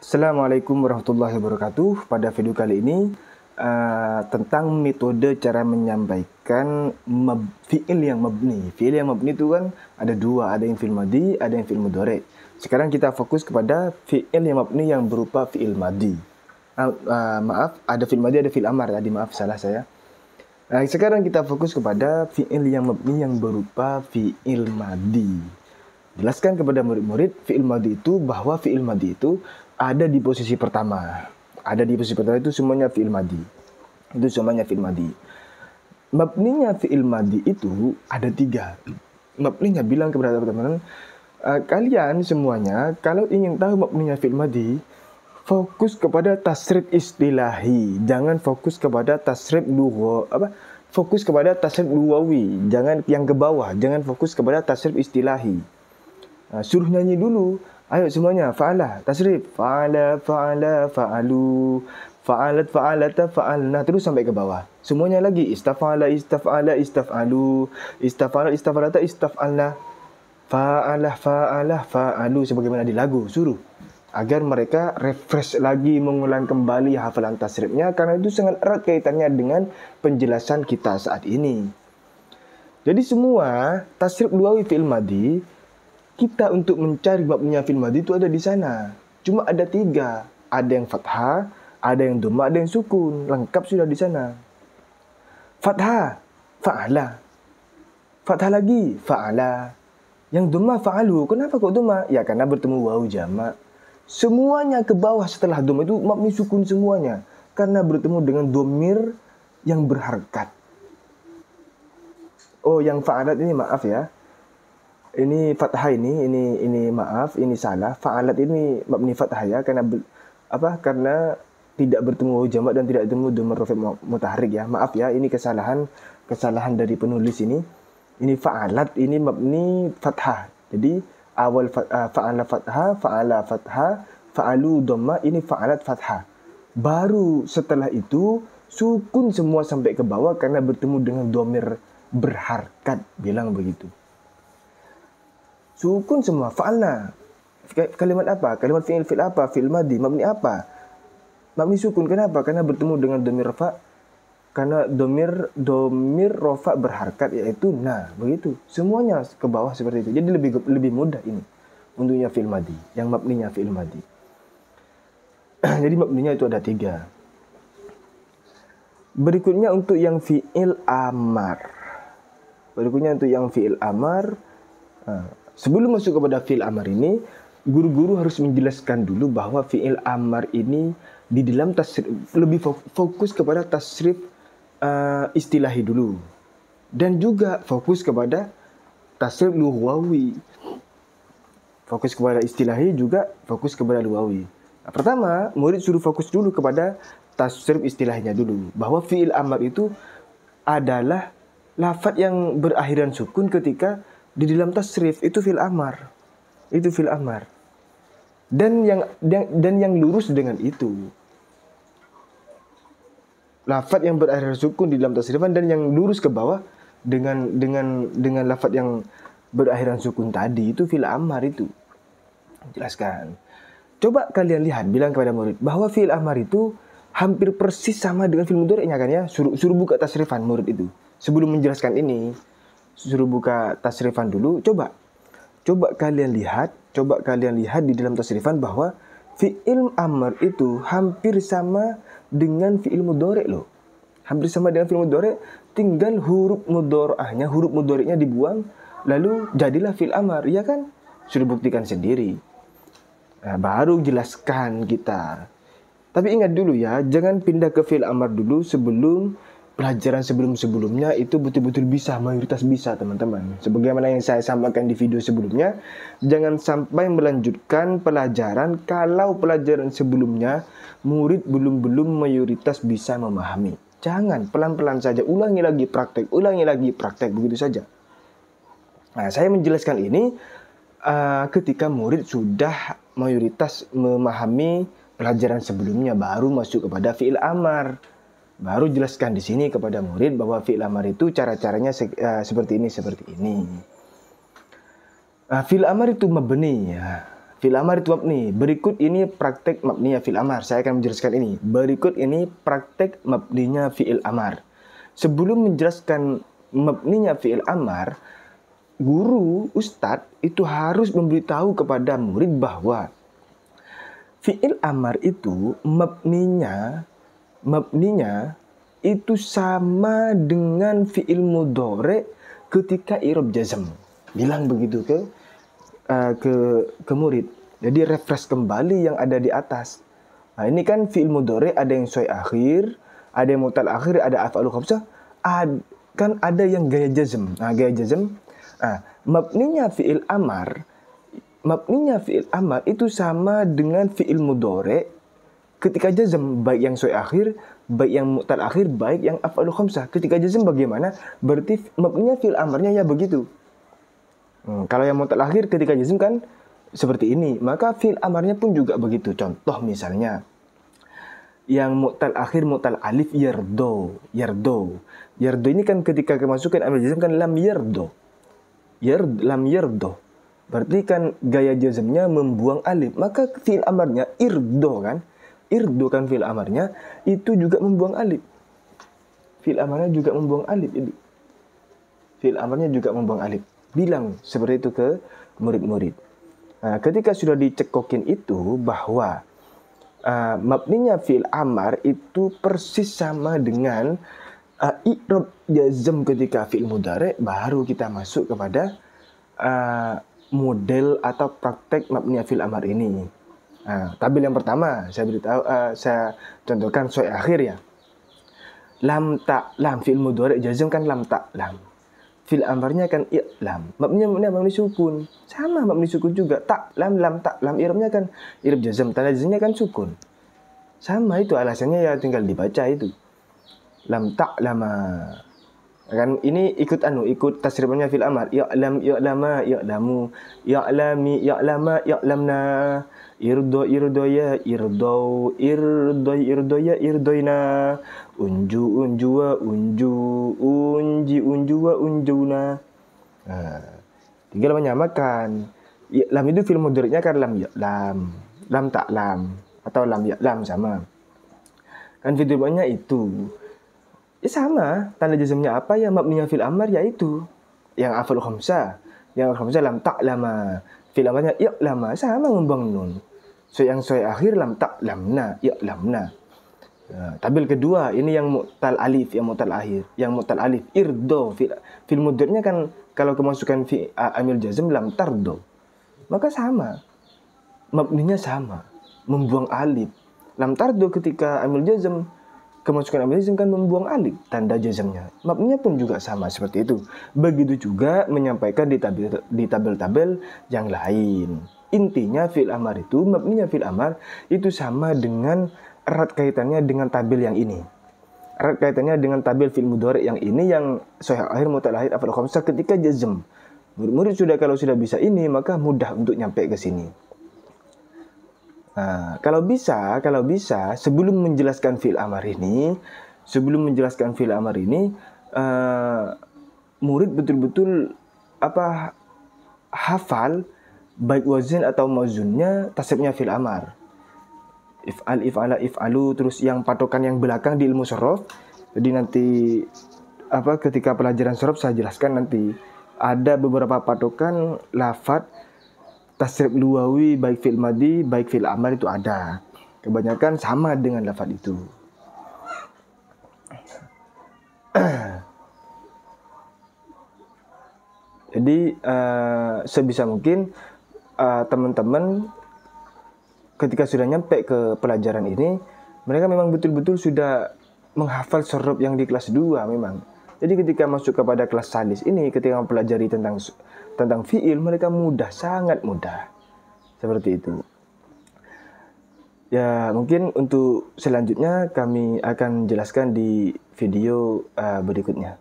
Assalamualaikum warahmatullahi wabarakatuh. Pada video kali ini tentang metode cara menyampaikan fi'il yang mabni. Fi'il yang mabni itu kan ada dua, ada yang fi'il madi, ada yang fi'il mudhari. Sekarang kita fokus kepada fi'il yang mabni yang berupa fi'il madi. Maaf, ada fi'il madi, ada fi'il amar. Tadi maaf, salah saya. Sekarang kita fokus kepada fi'il yang mabni yang berupa fi'il madi. Jelaskan kepada murid-murid fi'il madi itu bahwa fi'il madi itu ada di posisi pertama. Ada di posisi pertama itu semuanya fi'il madi. Itu semuanya fi'il madi. Mabninya fi'il madi itu ada tiga. Mabninya bilang kepada teman-teman, kalian semuanya kalau ingin tahu mabninya fi'il madi, fokus kepada tasrif istilahi, jangan fokus kepada tasrif fokus kepada tasrif luwawi, jangan yang ke bawah, jangan fokus kepada tasrif istilahi. Suruh nyanyi dulu. Ayo semuanya, fa'alah, tasrif. Fa'ala, fa'ala, fa'alu. Fa'alat, fa'alata, fa'alna. Terus sampai ke bawah. Semuanya lagi. Istaf'ala, istaf'ala, istaf'alu. Istaf'ala, istaf'alata, istaf'alna. Fa'alah, fa'alah, fa'alu. Sebagaimana di lagu, suruh. Agar mereka refresh lagi, mengulang kembali hafalan tasrifnya. Karena itu sangat erat kaitannya dengan penjelasan kita saat ini. Jadi semua tasrif luwawi fi'il madi, kita untuk mencari mabninya fi'il madi itu ada di sana. Cuma ada tiga. Ada yang fathah, ada yang dhamma, ada yang sukun. Lengkap sudah di sana. Fathah, fa'ala. Fathah lagi, fa'ala. Yang dhamma, fa'alu. Kenapa kok dhamma? Ya karena bertemu wawu jamak. Semuanya ke bawah setelah dhamma itu mabni sukun semuanya. Karena bertemu dengan dhamir yang berharkat. Oh, yang fa'alat ini maaf ya. Ini fathah ini maaf, ini salah. Fa'alat ini mabni fathah ya, karena karena tidak bertemu wawu jamak dan tidak bertemu dhamir rafi' mutaharrik ya. Maaf ya, ini kesalahan dari penulis ini. Ini fa'alat ini mabni fathah. Jadi awal fa'ala fathah, fa'alu dhamma, ini fa'alat fathah. Baru setelah itu sukun semua sampai ke bawah karena bertemu dengan dhamir berharkat, bilang begitu. Sukun semua, fa'alna. Kalimat apa? Kalimat fi'il apa? Fi'il madi, mabni apa? Mabni sukun, kenapa? Karena bertemu dengan dhamir rafa. Karena dhamir rafa berharkat, yaitu nah, begitu. Semuanya ke bawah seperti itu. Jadi lebih mudah ini untuknya fi'il madi, yang mabninya fi'il madi. Jadi mabninya itu ada tiga. Berikutnya untuk yang fi'il amar. Sebelum masuk kepada fi'il amar ini, guru-guru harus menjelaskan dulu bahwa fi'il amar ini di dalam tasrif lebih fokus kepada tasrif istilahi dulu. Dan juga fokus kepada tasrif lughwawi. Fokus kepada istilahi juga fokus kepada lughwawi. Nah, pertama, murid suruh fokus dulu kepada tasrif istilahnya dulu. Bahwa fi'il amar itu adalah lafadz yang berakhiran sukun ketika di dalam tasrif, itu fi'il amar. Itu fi'il amar. Dan yang lurus dengan itu. Lafadz yang berakhir sukun di dalam tasrifan dan yang lurus ke bawah dengan lafadz yang berakhiran sukun tadi, itu fi'il amar itu. Jelaskan. Coba kalian lihat, bilang kepada murid bahwa fi'il amar itu hampir persis sama dengan fi'il mudhari'nya kan ya. Suruh buka tasrifan murid itu. Sebelum menjelaskan ini, suruh buka tasrifan dulu. Coba kalian lihat di dalam tasrifan bahwa fi'il amr itu hampir sama dengan fi'il mudhari' loh. Hampir sama dengan fi'il mudhari', tinggal huruf mudhari'nya dibuang, lalu jadilah fi'il amr, ya kan? Sudah buktikan sendiri. Nah, baru jelaskan kita. Tapi ingat dulu ya, jangan pindah ke fi'il amr dulu sebelum pelajaran sebelumnya itu betul-betul bisa, mayoritas bisa teman-teman. Sebagaimana yang saya sampaikan di video sebelumnya, jangan sampai melanjutkan pelajaran kalau pelajaran sebelumnya murid belum mayoritas bisa memahami. Jangan, pelan-pelan saja, ulangi lagi praktek, begitu saja. Nah, saya menjelaskan ini ketika murid sudah mayoritas memahami pelajaran sebelumnya, baru masuk kepada fi'il amar. Baru jelaskan di sini kepada murid bahwa fi'il amar itu cara-caranya seperti ini. Fi'il amar itu mabni ya. Fi'il amar itu mabni. Berikut ini praktek mabninya fi'il amar. Saya akan menjelaskan ini. Berikut ini praktek mabninya fi'il amar. Sebelum menjelaskan mabninya fi'il amar, guru, ustadz itu harus memberitahu kepada murid bahwa fi'il amar itu mabninya itu sama dengan fi'il mudhari ketika i'rab jazm. Bilang begitu ke murid. Jadi refresh kembali yang ada di atas. Nah, ini kan fi'il mudhari ada yang soi akhir, ada yang mu'tal akhir, ada af'alul khamsah, kan ada yang gaya jazm. Nah, gaya jazm, mabninya fi'il amar itu sama dengan fi'il mudhari ketika jazm, baik yang soi akhir, baik yang mu'tal akhir, baik yang af'alul khamsah. Ketika jazm bagaimana? Berarti mabninya fi'il amarnya ya begitu. Kalau yang mu'tal akhir ketika jazm kan seperti ini, maka fi'il amarnya pun juga begitu. Contoh misalnya yang mu'tal akhir mu'tal alif yardo. Yardo ini kan ketika kemasukan amil jazm kan lam yardo. Lam yardo. Berarti kan gaya jazmnya membuang alif. Maka fi'il amarnya irdo kan? Irdo kan fi'il amarnya itu juga membuang alif. Fi'il amarnya juga membuang alif ini. Fi'il amarnya juga membuang alif. Bilang seperti itu ke murid-murid. Nah, ketika sudah dicekokin itu bahwa mabninya fi'il amar itu persis sama dengan i'rab jazm ketika fi'il mudhari, baru kita masuk kepada model atau praktek mabninya fi'il amar ini. Tabel yang pertama saya contohkan soi akhir ya. Lam ta'lam fi'il mudhari jazm kan lam ta'lam. Fi'il amarnya kan i'lam. Mabni sukun. Sama mabni sukun juga. Ta'lam, lam ta'lam. I'rabnya kan i'rab jazm. Tanda jazmnya kan sukun. Sama itu alasannya ya tinggal dibaca itu. Lam ta'lama. Kan ini ikut tasrifnya fi'il amar. I'lam, i'lama, i'lamu. I'lami, i'lama, i'lamna. Irdo, irdoya, irdau. Irdoi, irdoya, irdoina. Unju, unjua, unju. Unji, unjua, unjuna. Tinggal menyamakan. Lam itu fi'il mudhari'nya kan lam ya'lam. Lam ta'lam. Atau lam ya'lam sama. Kan fi'il mudhari'nya itu. Ya sama. Tanda jazmnya apa ya? Mabninya fi'il amar yaitu. Yang af'alul khamsah. Yang af'alul khamsah lam ta'lama. Fi'il amarnya i'lama. Sama membuang nun. So yang soi akhir lam ta'lamna, i'lamna. Tabel kedua ini yang mu'tal alif, yang mu'tal akhir, yang mu'tal alif irdo. Fi'il mudhari'nya kan kalau kemasukan amil jazm lam tardo. Maka sama. Mabninya sama, membuang alif. Lam tardo ketika amil jazm, kemasukan amil jazm kan membuang alif tanda jazmnya. Mabninya pun juga sama seperti itu. Begitu juga menyampaikan di tabel-tabel yang lain. Intinya fi'il amar itu, mabninya fi'il amar itu sama dengan erat kaitannya dengan tabel yang ini. Erat kaitannya dengan tabel fi'il mudhari yang ini, yang sahih akhir, mu'tal akhir, af'al khamsah ketika jazm. Murid kalau sudah bisa ini, maka mudah untuk nyampe ke sini. Kalau bisa sebelum menjelaskan fi'il amar ini, murid betul-betul hafal baik wazn atau mauzunnya, tasrifnya fi'il amar. If'al, if'ala, if'alu, terus yang patokan yang belakang di ilmu shorof. Jadi nanti ketika pelajaran shorof saya jelaskan nanti. Ada beberapa patokan lafadz tasrif luwawi baik fi'il madhi, baik fi'il amar itu ada. Kebanyakan sama dengan lafadz itu. Jadi sebisa mungkin teman-teman ketika sudah nyampe ke pelajaran ini, mereka memang betul-betul sudah menghafal shorof yang di kelas 2 memang. Jadi ketika masuk kepada kelas salis ini, ketika mempelajari tentang fi'il, mereka mudah, sangat mudah. Seperti itu. Ya, mungkin untuk selanjutnya kami akan jelaskan di video berikutnya.